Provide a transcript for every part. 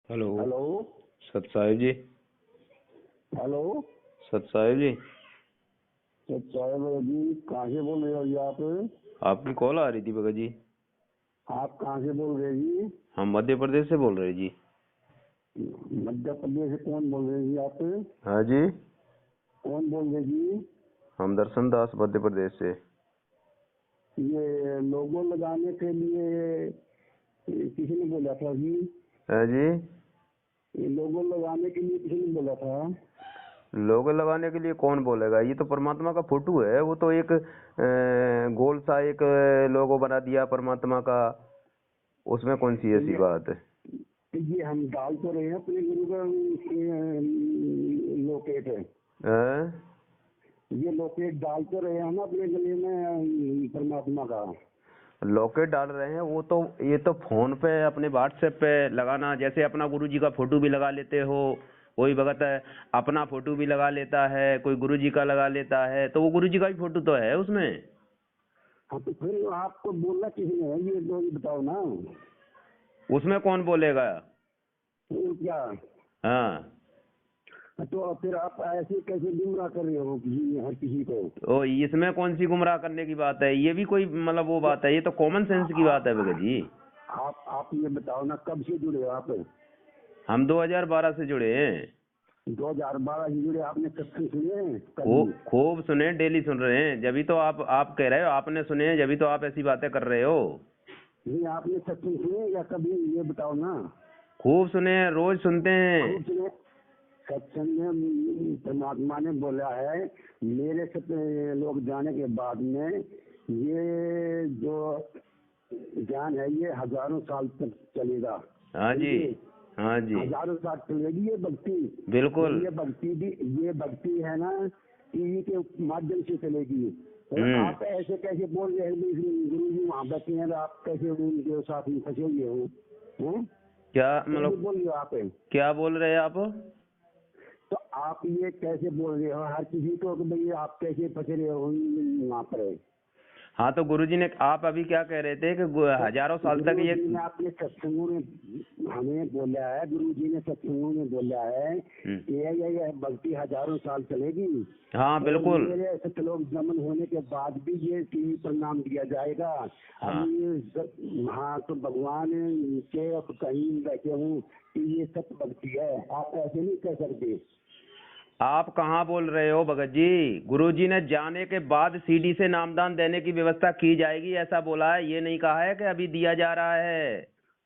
Hello. Hello. सत साहिब जी। Hello. सत साहिब जी। चाय जी, कहाँ से बोल रहे हो जी आप? आपकी कॉल आ रही थी भगत जी। आप कहाँ से बोल रहे जी? हम मध्य प्रदेश से बोल रहे जी। मध्य प्रदेश से कौन बोल रहे जी आप? हाँ जी, कौन बोल रहे जी? हम दर्शन दास मध्य प्रदेश से। ये लोगो लगाने के लिए किसी ने बोला था जी? हाँ जी, ये लोगो लगाने के लिए किसी ने बोला था? लोगो लगाने के लिए कौन बोलेगा? ये तो परमात्मा का फोटो है। वो तो एक गोल सा एक लोगो बना दिया परमात्मा का। उसमें कौन सी तो ऐसी बात है? ये हम डाल तो रहे हैं अपने गुरु का लोकेट है। हैं? ये लोकेट डाल तो रहे हैं हम अपने गले में परमात्मा का। लॉकेट डाल रहे हैं वो तो। ये तो फोन पे अपने व्हाट्सएप पे लगाना, जैसे अपना गुरु जी का फोटो भी लगा लेते हो। कोई भगत है अपना फोटो भी लगा लेता है, कोई गुरु जी का लगा लेता है, तो वो गुरु जी का भी फोटो तो है उसमें। हाँ, तो फिर आपको बोलना किसी ने? ये तो बताओ ना। उसमें कौन बोलेगा? तो क्या? हाँ, तो फिर आप ऐसे कैसे गुमराह कर रहे हो हर किसी को? तो इसमें कौन सी गुमराह करने की बात है? ये भी कोई मतलब वो तो बात है? ये तो कॉमन सेंस की बात है भगत जी। आप ये बताओ ना, कब से जुड़े हो आप? हम 2012 से जुड़े हैं। 2012 से जुड़े। आपने सत्संग सुने कभी? खूब सुने, डेली सुन रहे हैं। जब तो आप कह रहे हो आपने सुने हैं, जब तो आप ऐसी बातें कर रहे हो। नहीं, आपने सत्संग सुने या कभी? ये बताओ ना। खूब सुने हैं, रोज सुनते हैं। खूब सुने। सत्संग में परमात्मा ने बोला है, मेरे सब लोग जाने के बाद में ये जो ज्ञान है ये हजारों साल तक चलेगा। हाँ जी, हाँ जी, हजारों साल चलेगी ये भक्ति। बिल्कुल। ये भक्ति है ना, टीवी के माध्यम से चलेगी। तो आप ऐसे कैसे बोल रहे हैं? गुरु जी वहाँ बैठे हैं, तो आप कैसे उनके साथ में फंसे हुए हो? क्या कैसे मतलब? बोल रहे हो आप? क्या बोल रहे हैं आप? तो आप ये कैसे बोल रहे हो हर किसी को कि भाई आप कैसे फंसे रहे हो वहाँ पर? हाँ, तो गुरुजी ने, आप अभी क्या कह रहे थे कि तो हजारों साल तक गुरु ये। जी ने अपने सत्संगों में हमें बोला है, गुरु जी ने सत्संगों में बोला है कि ये भक्ति हजारों साल चलेगी। हाँ तो बिल्कुल। मेरे सतलोक दमन होने के बाद भी ये टीवी पर नाम दिया जाएगा। हाँ। हाँ, तो भगवान के अब कहीं बैठे हूँ कि ये सत्य भक्ति है, आप ऐसे नहीं कह सकते। आप कहाँ बोल रहे हो भगत जी? गुरुजी ने जाने के बाद सीडी से नामदान देने की व्यवस्था की जाएगी ऐसा बोला है, ये नहीं कहा है कि अभी दिया जा रहा है।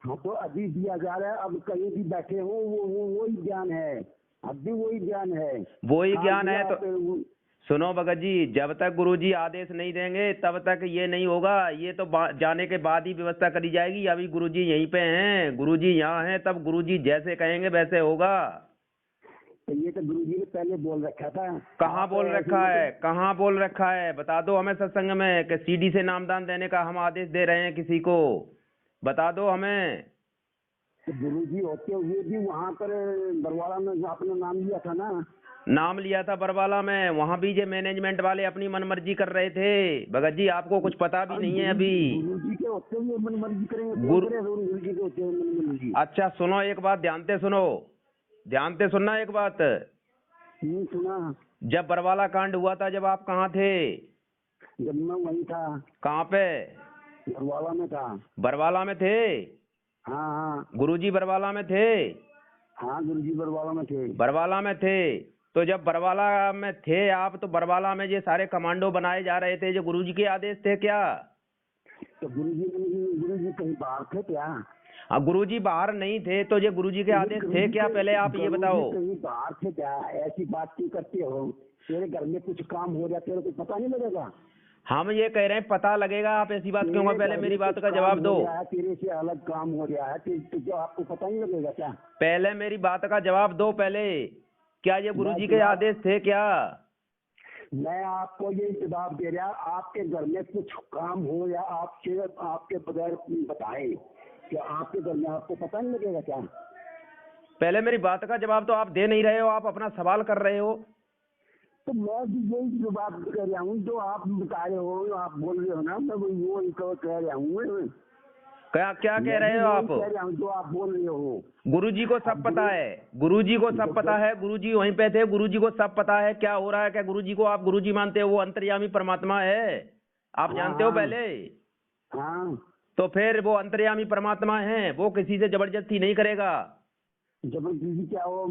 हाँ, तो अभी दिया जा रहा है। अब कहीं भी बैठे हो वो वही ज्ञान है। अब भी वही ज्ञान है। वही ज्ञान है तो आप सुनो भगत जी, जब तक गुरुजी आदेश नहीं देंगे तब तक ये नहीं होगा। ये तो जाने के बाद ही व्यवस्था करी जाएगी। अभी गुरुजी यहीं पे हैं, गुरुजी यहाँ हैं, तब गुरुजी जैसे कहेंगे वैसे होगा। तो ये तो गुरु जी ने पहले बोल रखा था। कहाँ आप बोल ऐसे रखा है? मतलब कहाँ बोल रखा है? बता दो हमें सत्संग में कि सीडी से नामदान देने का हम आदेश दे रहे हैं किसी को। बता दो हमें। गुरु जी होते हुए भी वहाँ पर बरवाड़ा में आपने नाम लिया था ना? नाम लिया था बरवाला में, वहां भी ये मैनेजमेंट वाले अपनी मनमर्जी कर रहे थे। भगत जी आपको कुछ पता भी नहीं है अभी। गुरु जी के होते हुए मनमर्जी करेंगे? कौन गुरु करे गुरु जी के होते हुए मनमर्जी? अच्छा सुनो, एक बात ध्यान से सुनो, ध्यान से सुनना एक बात। नहीं सुना। जब बरवाला कांड हुआ था, जब आप कहाँ थे? जब मैं वहीं था, कहाँ पे? बरवाड़ा में था। बरवाला में थे? हाँ हाँ गुरुजी बरवाला में थे? हाँ, गुरु जी बरवाड़ा में थे। बरवाला में थे। तो जब बरवाला में थे आप, तो बरवाला में ये सारे कमांडो बनाए जा रहे थे, जो गुरुजी के आदेश थे क्या? तो गुरु जी कहीं बाहर थे क्या? हाँ, गुरुजी बाहर नहीं थे, तो ये गुरुजी के आदेश थे क्या? पहले आप ये बताओ। कहीं बाहर थे क्या? ऐसी बात क्यों करते हो? तेरे घर में कुछ काम हो रहा, तेरे को पता नहीं लगेगा? हम ये कह रहे हैं पता लगेगा, आप ऐसी बात क्यों? तेरे पहले घर मेरी में बात कुछ का काम जवाब हो दो। रहा है, तेरे से अलग काम हो रहा है, तो जो आपको पता नहीं लगेगा क्या? पहले मेरी बात का जवाब दो पहले। क्या ये गुरुजी के आदेश थे क्या? मैं आपको ये जवाब दे रहा, आपके घर में कुछ काम हो या आपके बगैर बताए कि आपके घर में आपको पता नहीं लगेगा क्या? पहले मेरी बात का जवाब तो आप दे नहीं रहे हो, आप अपना सवाल कर रहे हो। तो मैं भी यही जवाब कर रहा हूँ जो आप बता रहे हो, आप बोल रहे हो ना, मैं वो कह रहा हूँ। क्या क्या कह रहे हो आप? कह रहा हूँ जो आप बोल रहे हो। गुरुजी को सब पता है, गुरुजी को सब पता है, गुरुजी वहीं पे थे, गुरुजी को सब पता है क्या हो रहा है। क्या गुरुजी को आप गुरुजी मानते हो? वो अंतर्यामी परमात्मा है, आप जानते हो पहले। हाँ, तो फिर वो अंतर्यामी परमात्मा है, वो किसी से जबरदस्ती नहीं करेगा। जबरदस्ती क्या हो,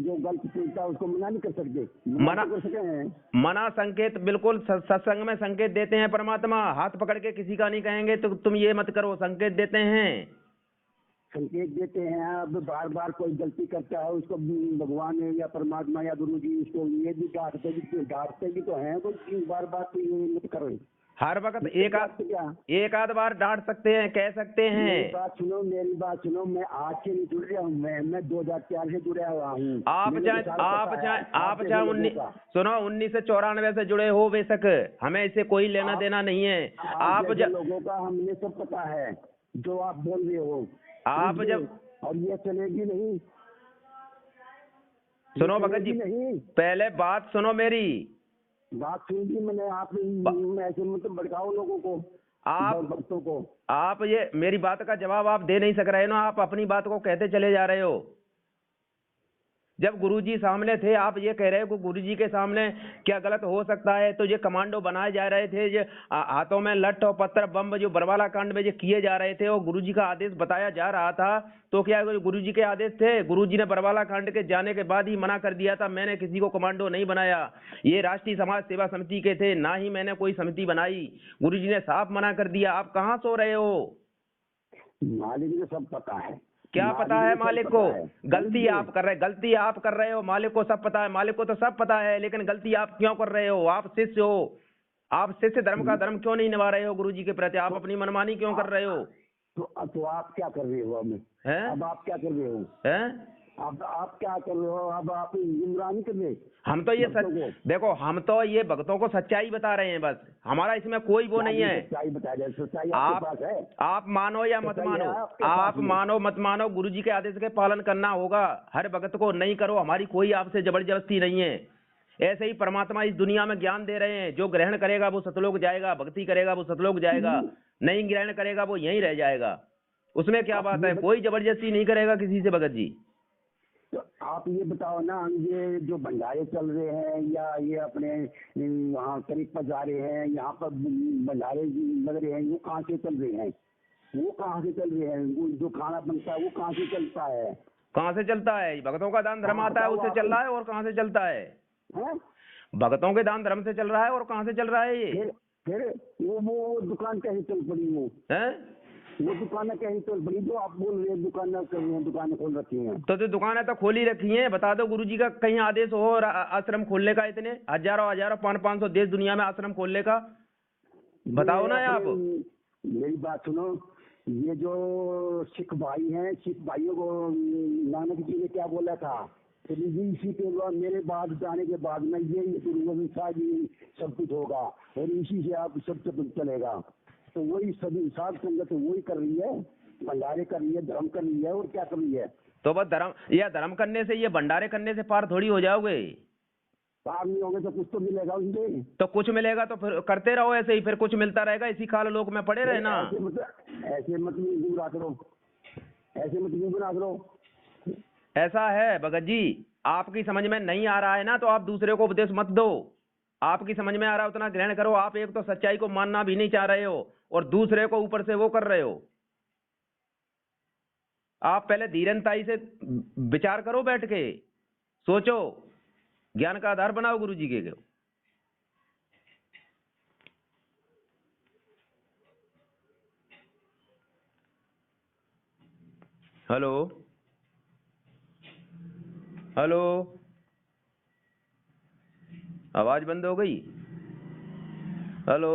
जो गलत चलता है उसको मना नहीं कर सकते, मना कर सके हैं। मना संकेत बिल्कुल सत्संग में संकेत देते हैं परमात्मा, हाथ पकड़ के किसी का नहीं कहेंगे तो तुम ये मत करो, संकेत देते हैं। संकेत देते हैं। अब बार बार कोई गलती करता है उसको भगवान या परमात्मा या गुरु जी उसको ये भी डांटते भी तो हैं, वो बार बार तो ये मत करो। हर वक्त एक आध बार डांट सकते हैं, कह सकते हैं। मेरी बात सुनो, मैं आज से नहीं जुड़ रहा हूँ, मैं 2004 से जुड़ा हुआ हूँ। आप चाहे 1994 से जुड़े हो बेशक, हमें इससे कोई लेना देना नहीं है। आप लोगों का हमने सब पता है जो आप बोल रहे हो। आप जब और ये चलेगी नहीं। सुनो भगत जी, पहले बात सुनो, मेरी बात सुनी मैंने। आप ऐसे मतलब भड़काओ लोगों को, भक्तों को। आप ये मेरी बात का जवाब आप दे नहीं सक रहे ना, आप अपनी बात को कहते चले जा रहे हो। जब गुरुजी सामने थे आप ये कह रहे हो कि गुरुजी के सामने क्या गलत हो सकता है, तो ये कमांडो बनाए जा रहे थे, जो हाथों में लठ और पत्थर बम जो बरवाला कांड में जो किए जा रहे थे, और गुरुजी का आदेश बताया जा रहा था, तो क्या गुरुजी के आदेश थे? गुरुजी ने बरवाला कांड के जाने के बाद ही मना कर दिया था, मैंने किसी को कमांडो नहीं बनाया, ये राष्ट्रीय समाज सेवा समिति के थे, ना ही मैंने कोई समिति बनाई। गुरुजी ने साफ मना कर दिया। आप कहाँ सो रहे हो? मालिक को सब पता है। क्या पता है मालिक को? गलती आप कर रहे हो। मालिक को सब पता है, मालिक को तो सब पता है, लेकिन गलती आप क्यों कर रहे हो? आप शिष्य हो, आप शिष्य धर्म का धर्म क्यों नहीं निभा रहे हो गुरुजी के प्रति? आप अपनी मनमानी क्यों कर रहे हो? तो आप क्या कर रहे हो? अब आप क्या कर रहे हो? अब आप क्या कर रहे हो? अब आप गुमराही कर रहे। हम तो ये देखो, हम तो ये भक्तों को सच्चाई बता रहे हैं बस, हमारा इसमें कोई वो नहीं है। सच्चाई बता रहे, सच्चाई आपके पास है। आप मानो या मत मानो, आप मानो मत मानो, गुरुजी के आदेश के पालन करना होगा। हर भक्त को नहीं करो, हमारी कोई आपसे जबरदस्ती नहीं है। ऐसे ही परमात्मा इस दुनिया में ज्ञान दे रहे हैं, जो ग्रहण करेगा वो सतलोक जाएगा, भक्ति करेगा वो सतलोक जाएगा, नहीं ग्रहण करेगा वो यहीं रह जाएगा। उसमें क्या बात है? कोई जबरदस्ती नहीं करेगा किसी से भगत जी। तो आप ये बताओ ना, ये जो भंडारे चल रहे हैं या ये अपने वहाँ करीब पर जा रहे हैं, यहाँ पर भंडारे लग रहे हैं, वो कहाँ से चल रहे हैं? वो कहाँ से चल रहे हैं? वो जो खाना बनता है वो कहाँ से चलता है? कहाँ से चलता है? भक्तों का दान धर्म आता है उससे चल रहा है। और कहाँ से चलता है? भक्तों के दान धर्म से चल रहा है। और कहाँ से चल रहा है ये? फिर वो दुकान कैसे चल पड़ी? वो दुकानें कैसे चल पड़ी जो आप बोल रहे हैं? दुकानें खोल रखी हैं। तो दुकानें तो खोली रखी हैं। बता दो गुरुजी का कहीं आदेश हो आश्रम खोलने का? इतने हजारों 500 देश दुनिया में आश्रम खोलने का बताओ ना आप। मेरी बात सुनो, ये जो सिख भाई हैं, सिख भाइयों को नानक जी ने क्या बोला था? इसी के बाद मेरे बाद जाने के बाद में ये गुरु गोविंद साहब जी सब कुछ होगा और इसी से आप सब कुछ चलेगा। तो वही सभी साध संगत वही कर रही है, भंडारे कर रही है, धर्म कर रही है, और क्या कर रही है? तो बस धर्म करने से, ये भंडारे करने से पार थोड़ी हो जाओगे। पार नहीं होगे तो कुछ तो मिलेगा उनसे। तो कुछ मिलेगा तो फिर करते रहो ऐसे ही, फिर कुछ मिलता रहेगा। इसी काल लोक में पड़े रहे ना। ऐसे मत गुमराह करो, ऐसे मत गुमराह करो। ऐसा है भगत जी, आपकी समझ में नहीं आ रहा है ना, तो आप दूसरे को उपदेश मत दो। आपकी समझ में आ रहा है उतना ग्रहण करो। आप एक तो सच्चाई को मानना भी नहीं चाह रहे हो और दूसरे को ऊपर से वो कर रहे हो। आप पहले धीरजताई से विचार करो, बैठ के सोचो, ज्ञान का आधार बनाओ गुरुजी के। हेलो हेलो, आवाज बंद हो गई। हेलो।